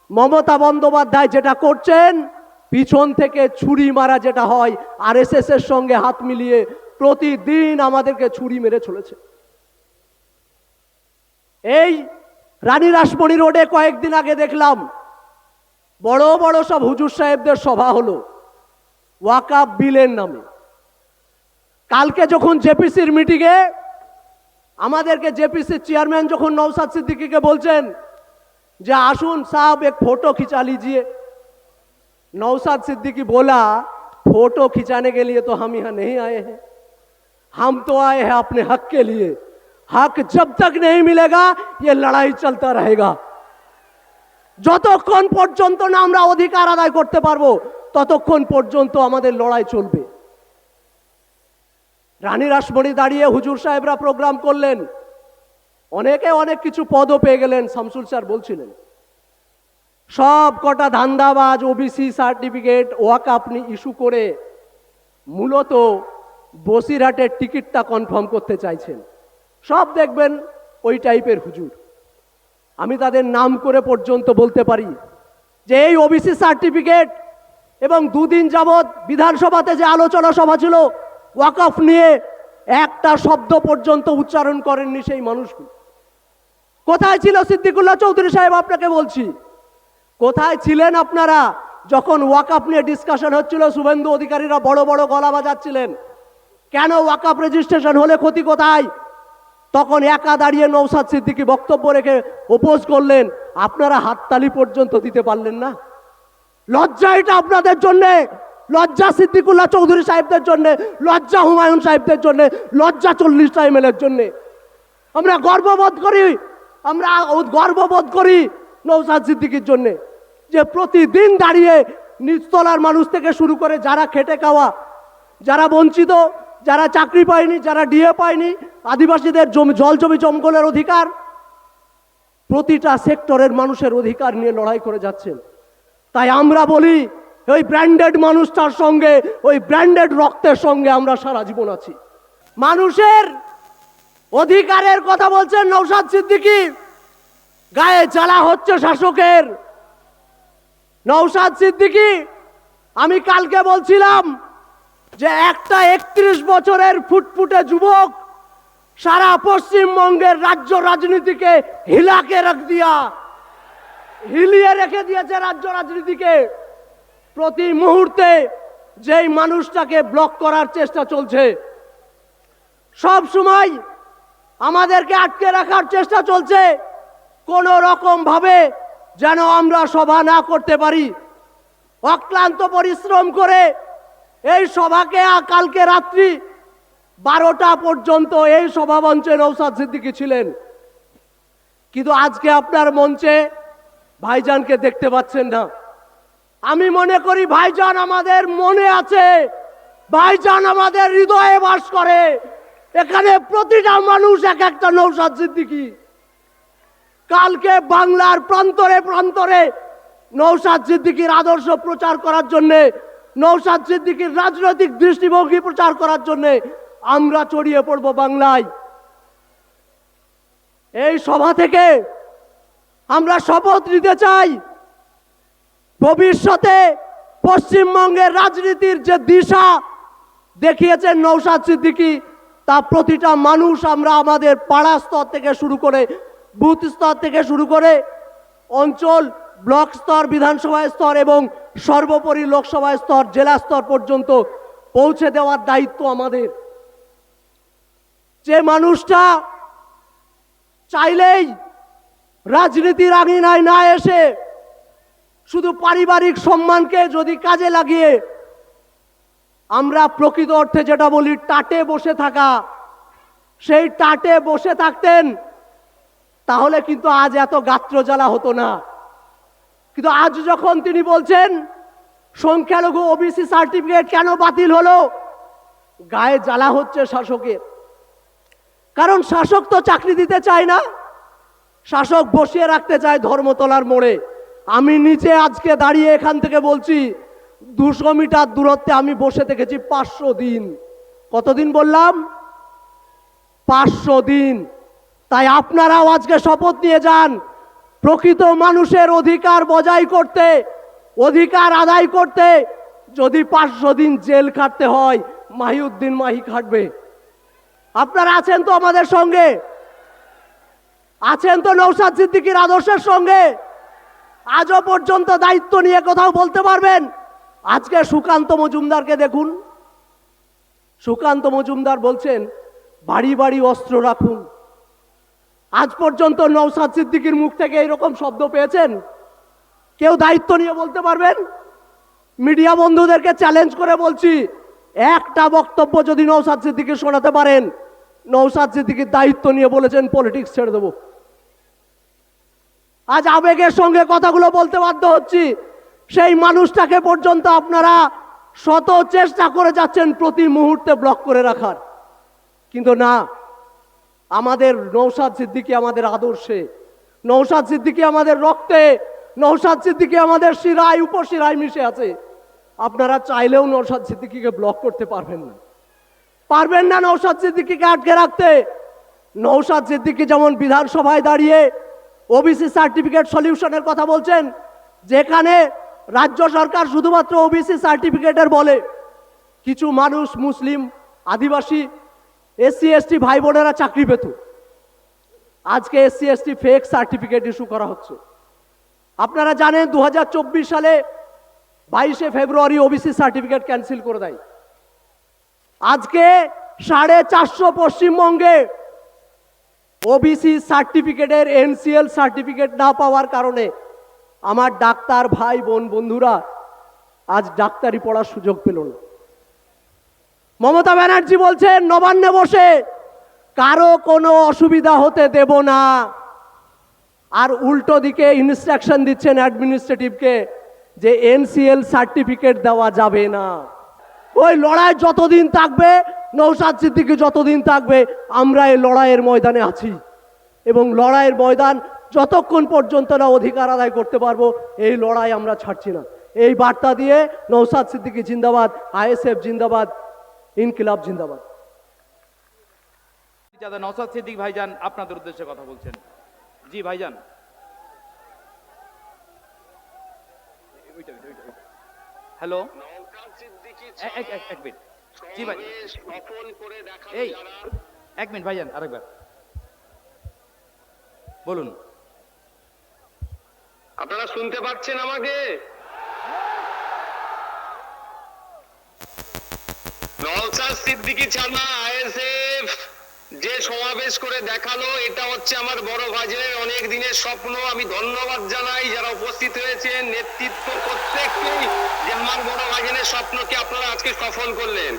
মমতা বন্দ্যোপাধ্যায় যেটা করছেন, পিছন থেকে ছুরি মারা যেটা হয়, আরএসএস এর সঙ্গে হাত মিলিয়ে প্রতিদিন আমাদেরকে ছুরি মেরে চলেছে। এই রানী রাসমণি রোডে কয়েকদিন আগে দেখলাম বড় বড় সব হুজুর সাহেবদের সভা হলো ওয়াকাফ বিলের নামে। কালকে যখন জেপিসির মিটিংয়ে আমাদেরকে জেপিসির চেয়ারম্যান যখন নওশাদ सिद्दीकी বলছেন যে আসুন साहब एक फोटो खिंचा लीजिए, नौशाद सिद्दीकी बोला फोटो खिंचाने के लिए तो हम यहाँ नहीं आए हैं, हम तो आए हैं अपने हक के लिए। हक जब तक नहीं मिलेगा ये लड़ाई चलता रहेगा। যতক্ষণ পর্যন্ত না আমরা অধিকার আদায় করতে পারবো ততক্ষণ পর্যন্ত আমাদের লড়াই চলবে। রানী রাসমণি দাঁড়িয়ে হুজুর সাহেবরা প্রোগ্রাম করলেন, অনেকে অনেক কিছু পদও পেয়ে গেলেন। শামসুল স্যার বলছিলেন সব কটা ধান্দাবাজ ওবিসি সার্টিফিকেট ওয়াকাফ ইস্যু করে মূলত বসিরহাটের টিকিটটা কনফার্ম করতে চাইছেন। সব দেখবেন ওই টাইপের হুজুর। আমি তাদের নাম করে পর্যন্ত বলতে পারি যে এই ওবিসি সার্টিফিকেট এবং দুদিন যাবৎ বিধানসভাতে যে আলোচনা সভা ছিল ওয়াকফ নিয়ে, একটা শব্দ পর্যন্ত উচ্চারণ করেননি সেই মানুষগুলো। কোথায় ছিল সিদ্দিকুল্লাহ চৌধুরী সাহেব? আপনাকে বলছি, কোথায় ছিলেন আপনারা যখন ওয়াকফ নিয়ে ডিসকাশন হচ্ছিল? শুভেন্দু অধিকারীরা বড় বড় গলা বাজাচ্ছিলেন, কেন ওয়াকফ রেজিস্ট্রেশন হলে ক্ষতি কোথায়? তখন একা দাঁড়িয়ে নওশাদ সিদ্দিকী বক্তব্য রেখে ওপোজ করলেন, আপনারা হাততালি পর্যন্ত দিতে পারলেন না। লজ্জা এটা আপনাদের জন্যে, লজ্জা সিদ্দিকুল্লাহ চৌধুরী সাহেবদের জন্যে, লজ্জা হুমায়ুন সাহেবদের জন্যে, লজ্জা 40টা এমএলএর জন্যে। আমরা গর্ববোধ করি নওশাদ সিদ্দিকীর জন্যে, যে প্রতিদিন দাঁড়িয়ে নিচতলার মানুষ থেকে শুরু করে যারা খেটে খাওয়া, যারা বঞ্চিত, যারা চাকরি পায়নি, যারা ডিএ পায়নি, আদিবাসীদের জল জমি জঙ্গলের অধিকার, প্রতিটা সেক্টরের মানুষের অধিকার নিয়ে লড়াই করে যাচ্ছেন। তাই আমরা বলি ওই ব্র্যান্ডেড মানুষটার সঙ্গে, ওই ব্র্যান্ডেড রক্তের সঙ্গে আমরা সারা জীবন আছি। মানুষের অধিকারের কথা বলছেন নওশাদ সিদ্দিকী, গায়ে জ্বালা হচ্ছে শাসকের। নওশাদ সিদ্দিকী, আমি কালকে বলছিলাম যে একটা 31 বছরের ফুটফুটে যুবক সারা পশ্চিমবঙ্গের রাজ্য রাজনীতিকে হিলিয়ে রেখে দিয়েছে রাজ্য রাজনীতিকে। প্রতি মুহূর্তে যেই মানুষটাকে ব্লক করার চেষ্টা চলছে, সব সময় আমাদেরকে আটকে রাখার চেষ্টা চলছে, কোন রকম ভাবে যেন আমরা সভা না করতে পারি। অক্লান্ত পরিশ্রম করে এই সভাকে কালকে রাত্রি 12টা পর্যন্ত এই সভামঞ্চে নওশাদ সিদ্দিকী ছিলেন, কিন্তু আজকে আপনার মঞ্চে ভাইজানকে দেখতে পাচ্ছেন না। আমি মনে করি ভাইজান আমাদের মনে আছে, ভাইজান আমাদের হৃদয়ে বাস করে। এখানে প্রতিটা মানুষ এক একটা নওশাদ সিদ্দিকী। কালকে বাংলার প্রান্তরে প্রান্তরে নওশাদ সিদ্দিকীর আদর্শ প্রচার করার জন্য, নওশাদ সিদ্দিকীর রাজনৈতিক দৃষ্টিভঙ্গি প্রচার করার জন্য আমরা ছড়িয়ে পড়ব বাংলায়। এই সভা থেকে আমরা শপথ নিতে চাই, ভবিষ্যতে পশ্চিমবঙ্গের রাজনীতির যে দিশা দেখিয়েছেন নওশাদ সিদ্দিকী, তা প্রতিটা মানুষ আমরা আমাদের পাড়া স্তর থেকে শুরু করে, বুথ স্তর থেকে শুরু করে অঞ্চল, ব্লক স্তর, বিধানসভা স্তর এবং সর্বোপরি লোকসভা স্তর, জেলা স্তর পর্যন্ত পৌঁছে দেওয়ার দায়িত্ব আমাদের। যে মানুষটা চাইলেই রাজনীতির আঙিনায় না এসে শুধু পারিবারিক সম্মানকে যদি কাজে লাগিয়ে আমরা প্রকৃত অর্থে যেটা বলি টাটে বসে থাকা, সেই টাটে বসে থাকতেন, তাহলে কিন্তু আজ এত গাত্র জ্বালা হতো না। কিন্তু আজ যখন তিনি বলছেন সংখ্যালঘু ওবিসি সার্টিফিকেট কেন বাতিল হলো, গায়ে জ্বালা হচ্ছে শাসকের। কারণ শাসক তো চাকরি দিতে চায় না, শাসক বসিয়ে রাখতে চায় ধর্মতলার মোড়ে। আমি নিচে আজকে দাঁড়িয়ে এখান থেকে বলছি, 200 মিটার দূরত্বে আমি বসে থেকেছি 500 দিন। কতদিন বললাম? 500 দিন। তাই আপনারাও আজকে শপথ নিয়ে যান, প্রকৃত মানুষের অধিকার বজায় করতে, অধিকার আদায় করতে যদি 500 দিন জেল খাটতে হয়, মাহিউদ্দিন মাহি খাটবে। আপনারা আছেন তো আমাদের সঙ্গে? আছেন তো নওশাদ সিদ্দিকীর আদর্শের সঙ্গে? আজও পর্যন্ত দায়িত্ব নিয়ে কোথাও বলতে পারবেন? আজকে সুকান্ত মজুমদারকে দেখুন, সুকান্ত মজুমদার বলছেন বাড়ি বাড়ি অস্ত্র রাখুন। আজ পর্যন্ত নওশাদ সিদ্দিকীর মুখ থেকে এরকম শব্দ পেয়েছেন? কেউ দায়িত্ব নিয়ে বলতে পারবেন? মিডিয়া বন্ধুদেরকে চ্যালেঞ্জ করে বলছি, একটা বক্তব্য যদি নওশাদ সিদ্দিকী শোনাতে পারেন, নওশাদ সিদ্দিকীর দায়িত্ব নিয়ে বলেছেন পলিটিক্স ছেড়ে দেব। আজ আবেগের সঙ্গে কথাগুলো বলতে বাধ্য হচ্ছি। সেই মানুষটাকে পর্যন্ত আপনারা শত চেষ্টা করে যাচ্ছেন প্রতি মুহূর্তে ব্লক করে রাখার, কিন্তু না, আমাদের নওশাদ সিদ্দিকী আমাদের আদর্শে, নওশাদ সিদ্দিকী আমাদের রক্তে, নওশাদ সিদ্দিকী আমাদের শিরায় উপশিরায় মিশে আছে। আপনারা চাইলেও নওশাদ সিদ্দিকীকে ব্লক করতে পারবেন না, পারবেন না নওশাদ সিদ্দিকীকে আটকে রাখতে। নওশাদ সিদ্দিকী যেমন বিধানসভায় দাঁড়িয়ে ওবিসি সার্টিফিকেট সলিউশনের কথা বলছেন, যেখানে রাজ্য সরকার শুধুমাত্র ওবিসি সার্টিফিকেটের বলে, কিছু মানুষ মুসলিম, আদিবাসী, এসসি এসটি ভাই বোনেরা চাকরি পেত। আজকে SC ST fake certificate issue করা হচ্ছে। আপনারা জানেন 2024 সালে 22শে ফেব্রুয়ারি ওবিসি সার্টিফিকেট ক্যান্সেল করে দেয়। আজকে 450 পশ্চিমবঙ্গে ওবিসি সার্টিফিকেটের এনসিএল সার্টিফিকেট না পাওয়ার কারণে আমার ডাক্তার ভাই বোন বন্ধুরা আজ ডাক্তারি পড়ার সুযোগ পেল না। মমতা ব্যানার্জি বলছেন নবান্নে বসে কারো কোনো অসুবিধা হতে দেব না, আর উল্টো দিকে ইনস্ট্রাকশন দিচ্ছেন অ্যাডমিনিস্ট্রেটিভকে যে এনসিএল সার্টিফিকেট দেওয়া যাবে না। ওই লড়াই যতদিন থাকবে, নওশাদ সিদ্দিকী যতদিন থাকবে, আমরা এই লড়াইয়ের ময়দানে আছি, এবং লড়াইয়ের ময়দান যতক্ষণ পর্যন্ত না অধিকার আদায় করতে পারবো, এই লড়াই আমরা ছাড়ছি না। এই বার্তা দিয়ে নওশাদ সিদ্দিকী জিন্দাবাদ, আইএসএফ জিন্দাবাদ, ইনকিলাব জিন্দাবাদ। নওশাদ সিদ্দিক ভাইজান আপনাদের উদ্দেশ্যে কথা বলছেন। জি ভাইজান। হ্যালো, এক মিনিট। জি ভাই, এই এক মিনিট ভাইজান, আরেকবার বলুন। আপনারা শুনতে পাচ্ছেন আমাকে? নওশাদ সিদ্দিকী ছাড়া আইএসএফ যে সমাবেশ করে দেখালো, এটা হচ্ছে আমার বড় ভাইজানের অনেক দিনের স্বপ্ন। আমি ধন্যবাদ জানাই যারা উপস্থিত হয়েছেন, নেতৃত্ব প্রত্যেককেই, যে আমার বড় ভাইজানের স্বপ্নকে আপনারা আজকে সফল করলেন।